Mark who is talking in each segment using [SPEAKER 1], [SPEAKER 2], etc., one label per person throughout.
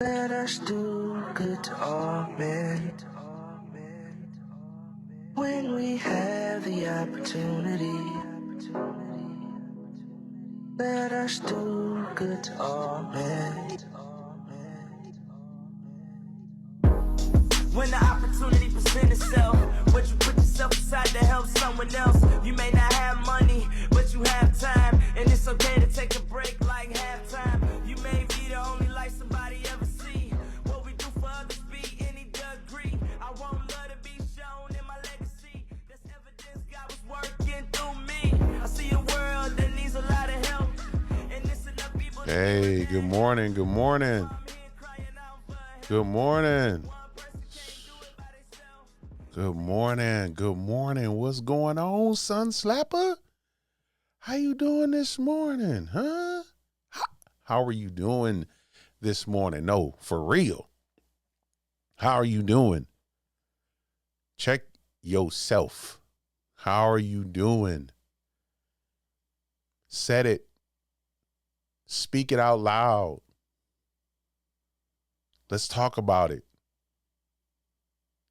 [SPEAKER 1] Let us do good to all men when we have the opportunity. Let us do good to all men.
[SPEAKER 2] When the opportunity presents itself, would you put yourself aside to help someone else? You may not have money, but you have time, and it's okay to take a break like halftime. You may be the only light somebody ever see. What we do for others be any degree. I want love to be shown in my legacy. That's evidence God was working through me. I see a world that needs a lot of help, and it's enough people.
[SPEAKER 3] Hey, good morning. Good morning. Good morning. Good morning. Good morning. What's going on, Sun Slapper? How you doing this morning, huh? How are you doing this morning? No, for real. How are you doing? Check yourself. How are you doing? Said it. Speak it out loud. Let's talk about it.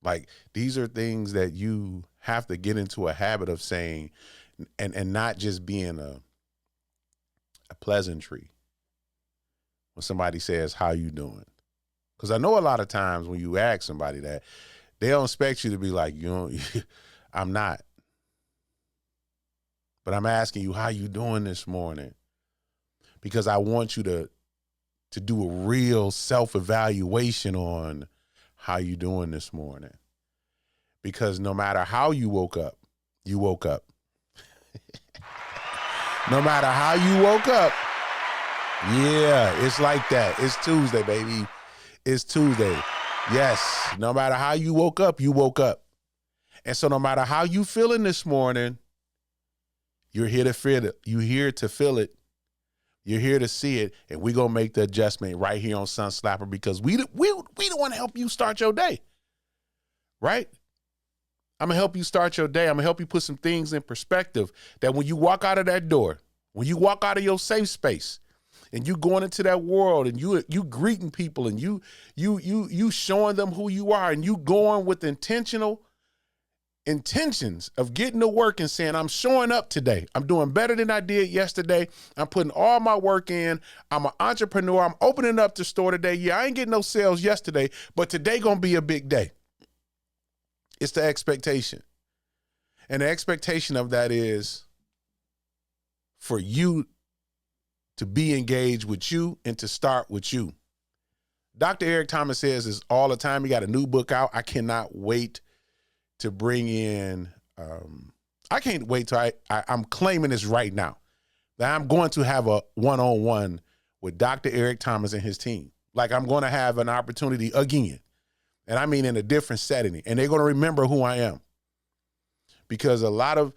[SPEAKER 3] Like, these are things that you have to get into a habit of saying, and not just being a pleasantry when somebody says, how you doing? Because I know a lot of times when you ask somebody that, they don't expect you to be like, you know, I'm not. But I'm asking you, how you doing this morning? Because I want you to do a real self-evaluation on how you doing this morning. Because no matter how you woke up, you woke up. No matter how you woke up, yeah, it's like that. It's Tuesday, baby. It's Tuesday. Yes, no matter how you woke up, you woke up. And so no matter how you feeling this morning, you're here to feel it. You're here to feel it. You're here to see it, and we're going to make the adjustment right here on Sun Slapper because we don't want to help you start your day, right? I'm going to help you start your day. I'm going to help you put some things in perspective that when you walk out of that door, when you walk out of your safe space, and you going into that world, and you greeting people, and you showing them who you are, and you going with intentions of getting to work and saying, I'm showing up today. I'm doing better than I did yesterday. I'm putting all my work in. I'm an entrepreneur. I'm opening up the store today. Yeah, I ain't getting no sales yesterday, but today going to be a big day. It's the expectation. And the expectation of that is for you to be engaged with you and to start with you. Dr. Eric Thomas says this all the time. He got a new book out. I cannot wait to bring in, I can't wait till I'm claiming this right now, that I'm going to have a one-on-one with Dr. Eric Thomas and his team. Like, I'm going to have an opportunity again. And I mean in a different setting. And they're going to remember who I am. Because a lot of,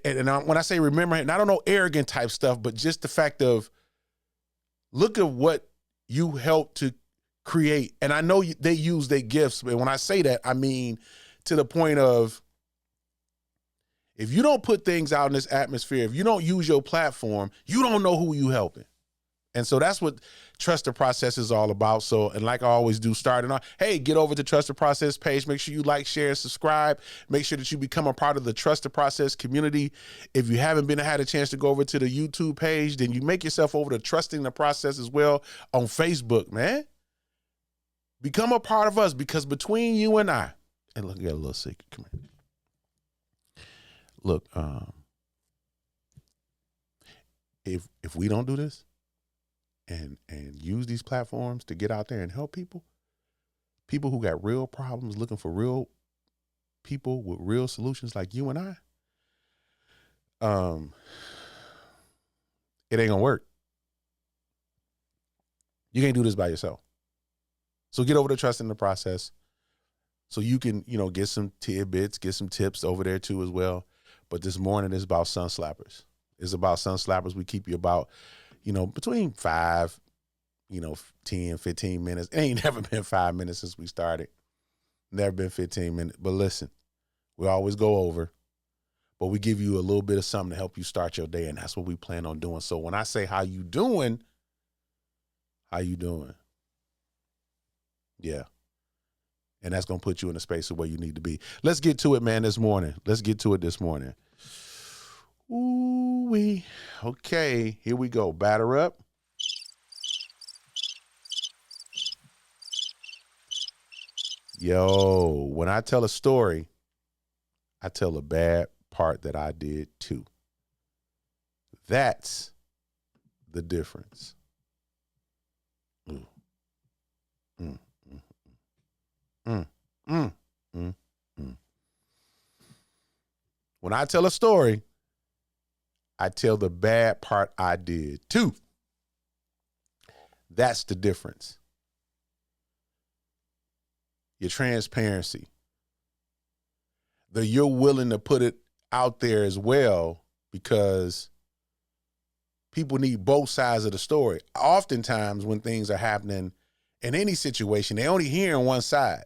[SPEAKER 3] when I say remember, and I don't know arrogant type stuff, but just the fact of, look at what you helped to create. And I know they use their gifts, but when I say that, I mean to the point of, if you don't put things out in this atmosphere, if you don't use your platform, you don't know who you helping. And so that's what Trust the Process is all about. So, and like I always do, starting off, hey, get over to Trust the Process page. Make sure you like, share, subscribe. Make sure that you become a part of the Trust the Process community. If you haven't had a chance to go over to the YouTube page, then you make yourself over to Trusting the Process as well on Facebook, man. Become a part of us, because between you and I, and look, I got a little secret. Come here. Look, if we don't do this and use these platforms to get out there and help people who got real problems, looking for real people with real solutions like you and I, it ain't gonna work. You can't do this by yourself. So get over to Trusting the Process, so you can, get some tidbits, get some tips over there too as well. But this morning is about Sun Slappers. It's about Sun Slappers. We keep you about, between 5, 10, 15 minutes. It ain't never been 5 minutes since we started. Never been 15 minutes. But listen, we always go over, but we give you a little bit of something to help you start your day. And that's what we plan on doing. So when I say, how you doing? How you doing? Yeah. And that's going to put you in a space of where you need to be. Let's get to it, man, this morning. Let's get to it this morning. Ooh-wee. Okay, here we go. Batter up. Yo, when I tell a story, I tell a bad part that I did too. That's the difference. Mm. Mm, mm, mm, mm, mm, mm. When I tell a story, I tell the bad part I did too. That's the difference. Your transparency. You're willing to put it out there as well, because people need both sides of the story. Oftentimes when things are happening in any situation, they only hearing one side.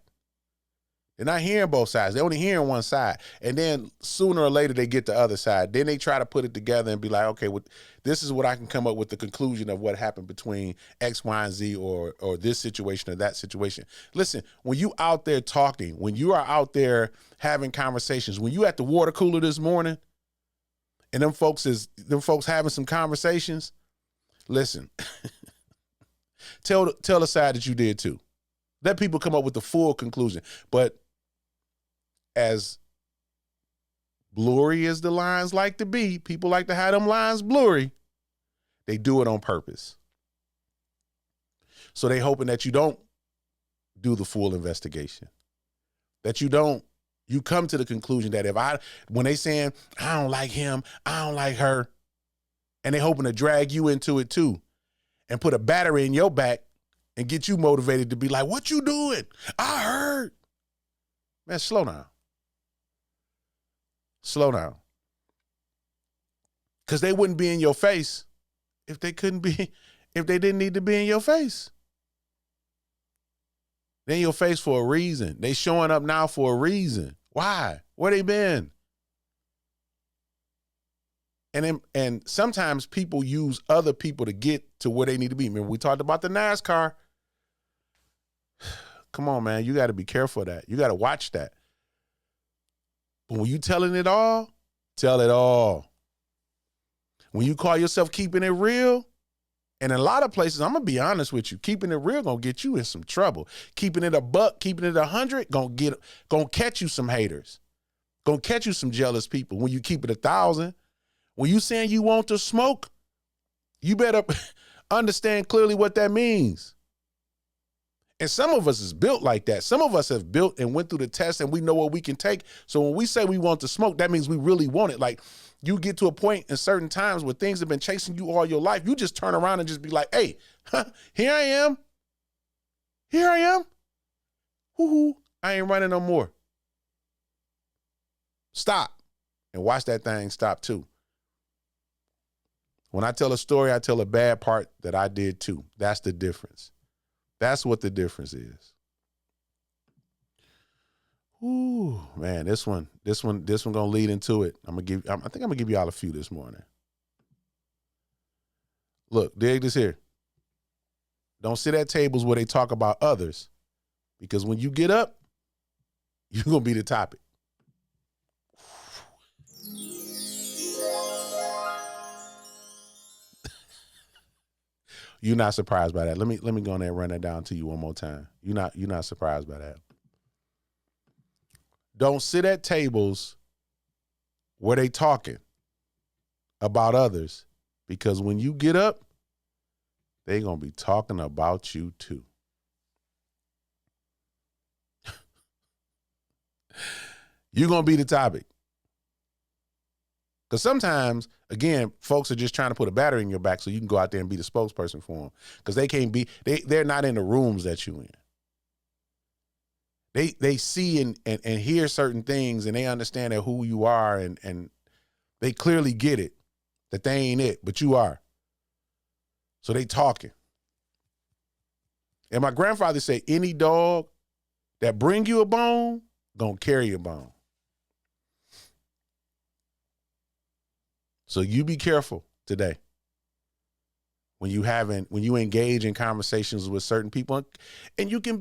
[SPEAKER 3] They're not hearing both sides. They're only hearing one side. And then sooner or later they get the other side. Then they try to put it together and be like, okay, well, this is what I can come up with, the conclusion of what happened between X, Y, and Z, or this situation or that situation. Listen, when you out there talking, when you are out there having conversations, when you at the water cooler this morning and them folks having some conversations, listen, tell the side that you did too. Let people come up with the full conclusion. But as blurry as the lines like to be, people like to have them lines blurry, they do it on purpose. So they hoping that you don't do the full investigation, that you come to the conclusion that when they saying, I don't like him, I don't like her, and they hoping to drag you into it too and put a battery in your back and get you motivated to be like, what you doing? I heard. Man, slow down. Slow down. Because they wouldn't be in your face if they didn't need to be in your face. They're in your face for a reason. They showing up now for a reason. Why? Where they been? And sometimes people use other people to get to where they need to be. Remember, we talked about the NASCAR. Come on, man. You got to be careful of that. You got to watch that. But when you telling it all, tell it all. When you call yourself keeping it real, and in a lot of places, I'm going to be honest with you, keeping it real going to get you in some trouble. Keeping it a buck, keeping it 100, going to catch you some haters. Going to catch you some jealous people. When you keep it 1,000, when you saying you want to smoke, you better understand clearly what that means. And some of us is built like that. Some of us have built and went through the test and we know what we can take. So when we say we want to smoke, that means we really want it. Like you get to a point in certain times where things have been chasing you all your life. You just turn around and just be like, hey, here I am. Here I am. Woo-hoo. I ain't running no more. Stop. And watch that thing stop too. When I tell a story, I tell a bad part that I did too. That's the difference. That's what the difference is. Ooh, man, this one gonna lead into it. I think I'm gonna give y'all a few this morning. Look, dig this here. Don't sit at tables where they talk about others, because when you get up, you're gonna be the topic. You're not surprised by that. Let me go in there and run that down to you one more time. You're not surprised by that. Don't sit at tables where they talking about others, because when you get up, they gonna be talking about you too. You're gonna be the topic. Because sometimes, again, folks are just trying to put a battery in your back so you can go out there and be the spokesperson for them. Because they're not in the rooms that you in. They see and hear certain things, and they understand that who you are, and they clearly get it, that they ain't it, but you are. So they talking. And my grandfather said, any dog that bring you a bone, gonna carry a bone. So you be careful today. when you engage in conversations with certain people, and you don't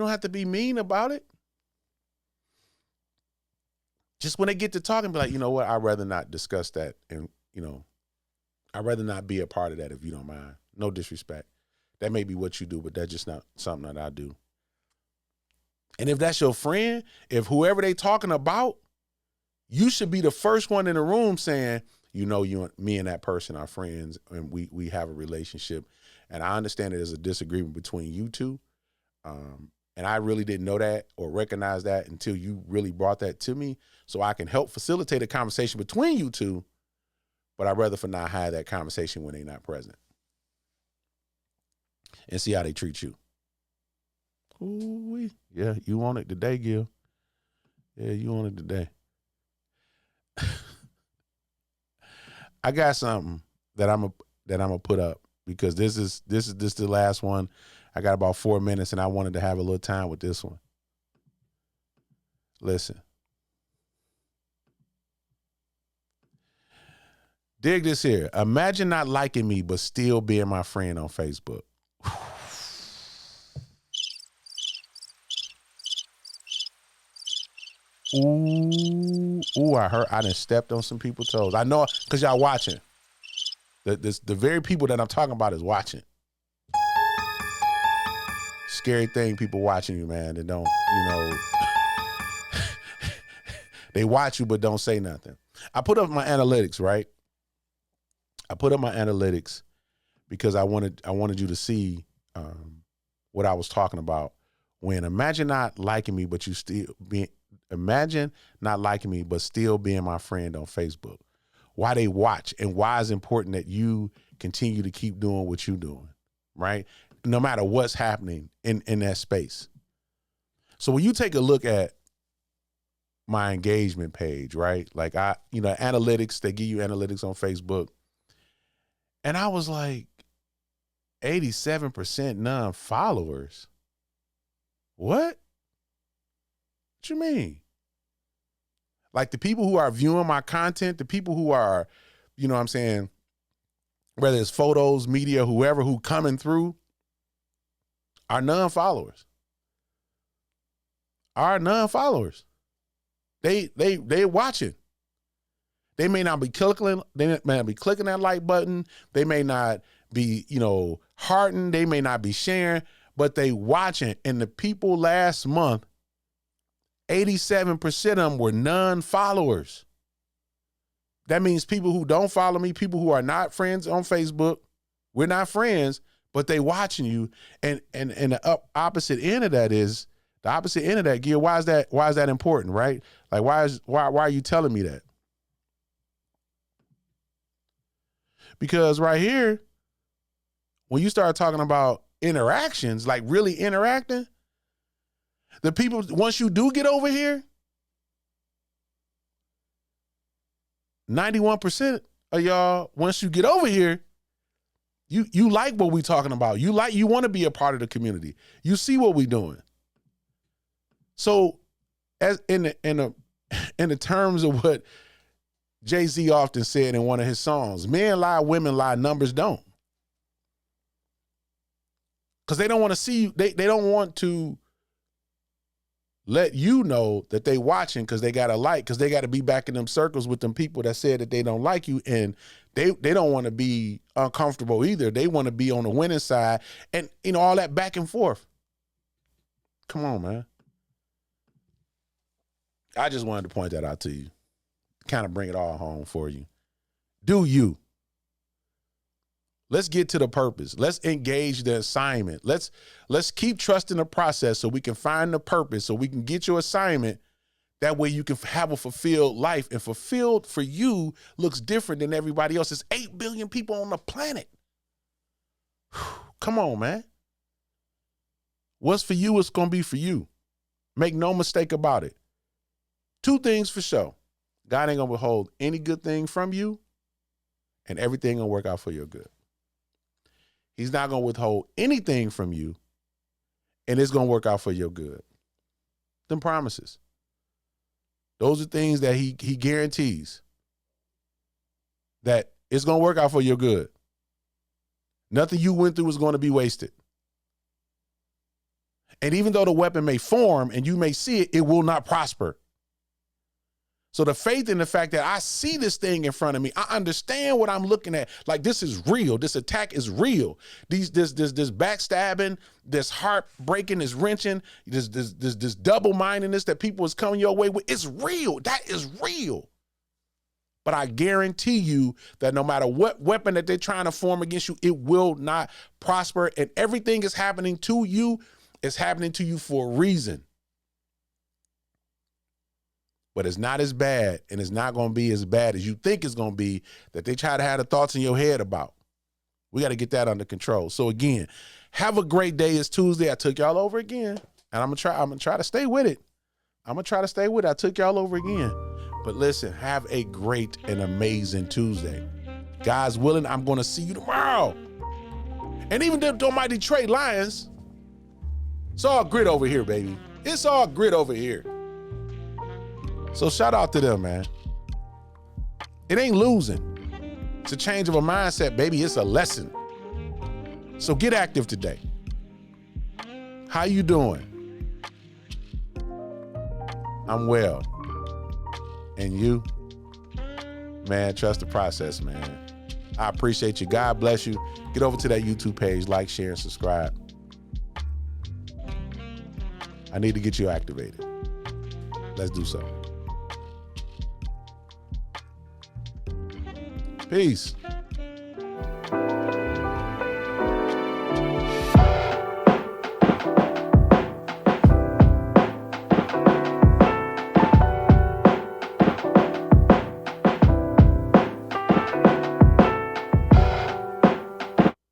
[SPEAKER 3] have to be mean about it. Just when they get to talking, be like, you know what, I'd rather not discuss that. And, I'd rather not be a part of that if you don't mind. No disrespect. That may be what you do, but that's just not something that I do. And if that's your friend, if whoever they talking about, you should be the first one in the room saying, me and that person are friends and we have a relationship. And I understand that there's a disagreement between you two. And I really didn't know that or recognize that until you really brought that to me. So I can help facilitate a conversation between you two, but I'd rather for not have that conversation when they're not present. And see how they treat you. Ooh, yeah, you want it today, Gil. Yeah, you want it today. I got something that I'm gonna put up because this is the last one. I got about 4 minutes and I wanted to have a little time with this one. Listen. Dig this here. Imagine not liking me but still being my friend on Facebook. Ooh, I done stepped on some people's toes. I know, because y'all watching. The very people that I'm talking about is watching. Scary thing, people watching you, man. They don't, they watch you but don't say nothing. I put up my analytics, right? I put up my analytics because I wanted you to see what I was talking about. When imagine not liking me, but imagine not liking me, but still being my friend on Facebook. Why they watch and why it's important that you continue to keep doing what you're doing, right? No matter what's happening in that space. So when you take a look at my engagement page, right? Like analytics, they give you analytics on Facebook. And I was like, 87% non-followers. What you mean? Like the people who are viewing my content, the people who are, what I'm saying, whether it's photos, media, whoever who coming through, are non-followers. Are non-followers. They watching. They may not be clicking. They may not be clicking that like button. They may not be, hearting. They may not be sharing, but they watching. And the people last month, 87% of them were non-followers. That means people who don't follow me, people who are not friends on Facebook, we're not friends, but they watching you. And the opposite end of that is the opposite end of that, Gil. Why is that important, right? Like why are you telling me that? Because right here, when you start talking about interactions, like really interacting, the people, once you do get over here, 91% of y'all, once you get over here, you like what we talking about. You want to be a part of the community. You see what we doing. So, as in the terms of what Jay-Z often said in one of his songs, men lie, women lie, numbers don't. Because they don't want to see you. They don't want to let you know that they watching because they got to like, because they got to be back in them circles with them people that said that they don't like you, and they don't want to be uncomfortable either. They want to be on the winning side, and all that back and forth. Come on, man. I just wanted to point that out to you. Kind of bring it all home for you. Do you. Let's get to the purpose. Let's engage the assignment. Let's keep trusting the process so we can find the purpose, so we can get your assignment. That way you can have a fulfilled life. And fulfilled for you looks different than everybody else. There's 8 billion people on the planet. Come on, man. What's for you is going to be for you. Make no mistake about it. 2 things for sure. God ain't going to withhold any good thing from you, and everything going to work out for your good. He's not going to withhold anything from you, and it's going to work out for your good. Them promises. Those are things that he guarantees that It's going to work out for your good. Nothing you went through is going to be wasted. And even though the weapon may form and you may see it, it will not prosper. So the faith in the fact that I see this thing in front of me, I understand what I'm looking at. Like, this is real. This attack is real. This backstabbing, this heartbreaking, this wrenching, this double-mindedness that people is coming your way with, it's real. That is real. But I guarantee you that no matter what weapon that they're trying to form against you, it will not prosper. And everything is happening to you is happening to you for a reason. But it's not as bad, and it's not going to be as bad as you think it's going to be that they try to have the thoughts in your head about. We got to get that under control. So again, have a great day. It's Tuesday. I took y'all over again, and I'm gonna try to stay with it. I took y'all over again. But listen, have a great and amazing Tuesday. God's willing, I'm going to see you tomorrow. And even though my Detroit Lions, it's all grit over here, baby. It's all grit over here. So shout out to them, man. It ain't losing. It's a change of a mindset, baby. It's a lesson. So get active today. How you doing? I'm well. And you? Man, trust the process, man. I appreciate you. God bless you. Get over to that YouTube page, like, share, and subscribe. I need to get you activated. Let's do so. Peace.